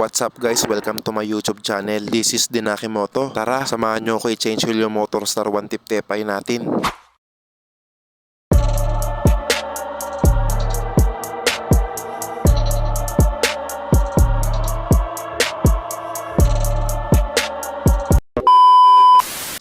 What's up guys? Welcome to my YouTube channel. This is Dinaki Moto. Tara, samahan nyo ako i-change oil yung motor star 150 Fi natin.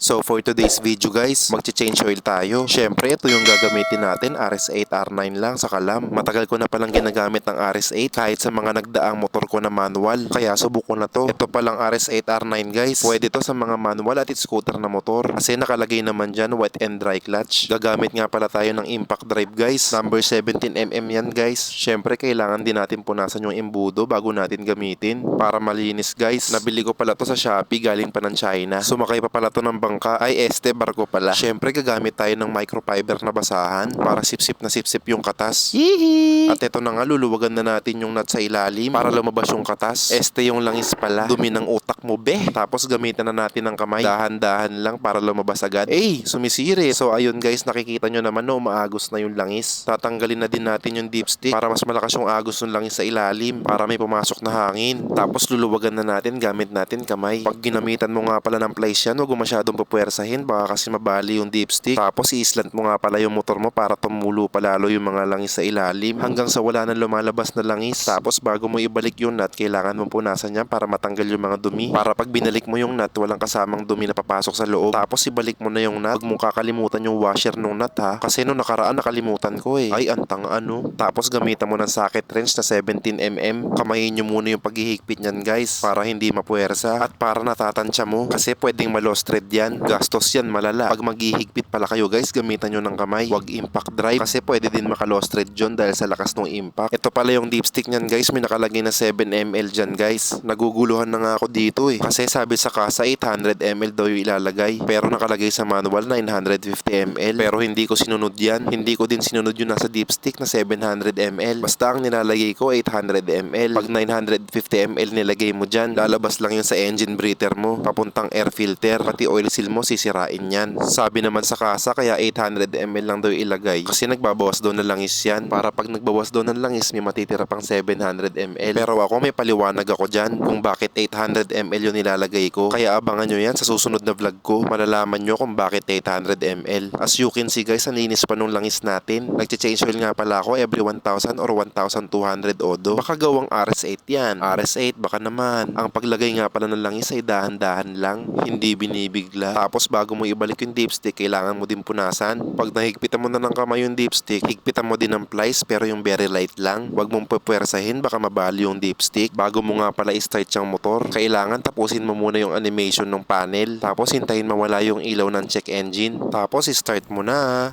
So for today's video guys, magche-change oil tayo. Syempre ito yung gagamitin natin, RS8 R9 lang sa kalam. Matagal ko na palang ginagamit ng RS8 kahit sa mga nagdaang motor ko na manual. Kaya subok ko na to. Ito palang RS8 R9 guys. Pwede to sa mga manual at scooter na motor. Kasi nakalagay naman dyan wet and dry clutch. Gagamit nga pala tayo ng impact drive guys. Number 17mm yan guys. Syempre kailangan din natin punasan yung embudo bago natin gamitin. Para malinis guys. Nabili ko pala to sa Shopee galing pa ng China. Sumakay pa pala to ng bangka. Ay barko pala. Syempre gagamit tayo ng microfiber na basahan para sip-sip na sip-sip yung katas. Yee! At ito na nga, luluwagan na natin yung nut sa ilalim para lumabas yung katas. Yung langis pala. Dumi ng utak mo be. Tapos gamitan na natin ng kamay. Dahan-dahan lang para lumabas agad. Sumisiri. So ayun guys, nakikita nyo naman no, maagos na yung langis. Tatanggalin na din natin yung dipstick para mas malakas yung agos ng langis sa ilalim para may pumasok na hangin. Tapos luluwagan na natin gamit natin kamay. Pag ginamitan mo nga pala ng place yan, huwag mo masyadong puwersahin, baka kasi mabali yung dipstick. Tapos i-slant mo nga pala yung motor mo para tumulo palalo yung mga langis sa ilalim hanggang sa wala nang lumalabas na langis. Tapos bago mo ibalik yung nut, kailangan mong punasan yan para matanggal yung mga dumi. Para pag binalik mo yung nut, walang kasamang dumi na papasok sa loob. Tapos ibalik mo na yung nut. Huwag mong kakalimutan yung washer ng nut ha. Kasi nung nakaraan nakalimutan ko Ay, antang ano. Tapos gamitan mo ng socket wrench na 17mm. Kamayin nyo muna yung paghihigpit nyan guys para hindi mapuwersa at para natatansya mo. Kasi pwedeng ma-lost thread yan. Gastos yan malala. Pag maghihigpit pala kayo guys, gamitan nyo ng kamay. Huwag impact drive kasi pwede din maka-lost thread dyan dahil sa lakas ng impact. Ito pala yung dipstick nyan guys. May nakalagay na 7ml dyan guys. Naguguluhan na nga ako dito Kasi sabi sa kasa 800ml daw yung ilalagay. Pero nakalagay sa manual 950ml. Pero hindi ko sinunod yan. Hindi ko din sinunod yung nasa dipstick na 700ml. Basta ang nilalagay ko 800ml. Pag 950ml nilagay mo dyan, lalabas lang yun sa engine breather mo. Papuntang air filter. Pati oil seal mo sisirain yan. Sabi naman sa kasa kaya 800ml lang daw ilagay kasi nagbabawas daw ng langis yan. Para pag nagbawas daw ng langis may matitira pang 700ml. Pero ako may paliwanag ako dyan kung bakit 800ml yung nilalagay ko. Kaya abangan nyo yan sa susunod na vlog ko. Malalaman nyo kung bakit 800ml. As you can see guys, ang linis pa nung langis natin. Nagche-change oil nga pala ako every 1,000 or 1,200 odo. Baka gawang RS8 yan. RS8 baka naman. Ang paglagay nga pala ng langis ay dahan-dahan lang. Hindi binibigla. Tapos bago mo ibalik yung dipstick, kailangan mo din punasan. Pag nahigpitan mo na ng kamay yung dipstick, higpitan mo din ng plies pero yung very light lang. Huwag mong pupwersahin, baka mabali yung dipstick. Bago mo nga pala i-start yung motor, kailangan tapusin mo muna yung animation ng panel. Tapos hintayin mawala yung ilaw ng check engine. Tapos i-start mo na.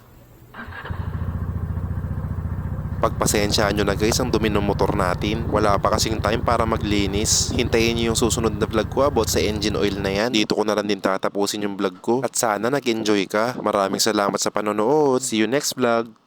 Pagpasensyaan nyo na guys ang dumi ng motor natin. Wala pa kasing time para maglinis. Hintayin nyo yung susunod na vlog ko about sa engine oil na yan. Dito ko na rin din tatapusin yung vlog ko. At sana nag-enjoy ka. Maraming salamat sa panonood. See you next vlog.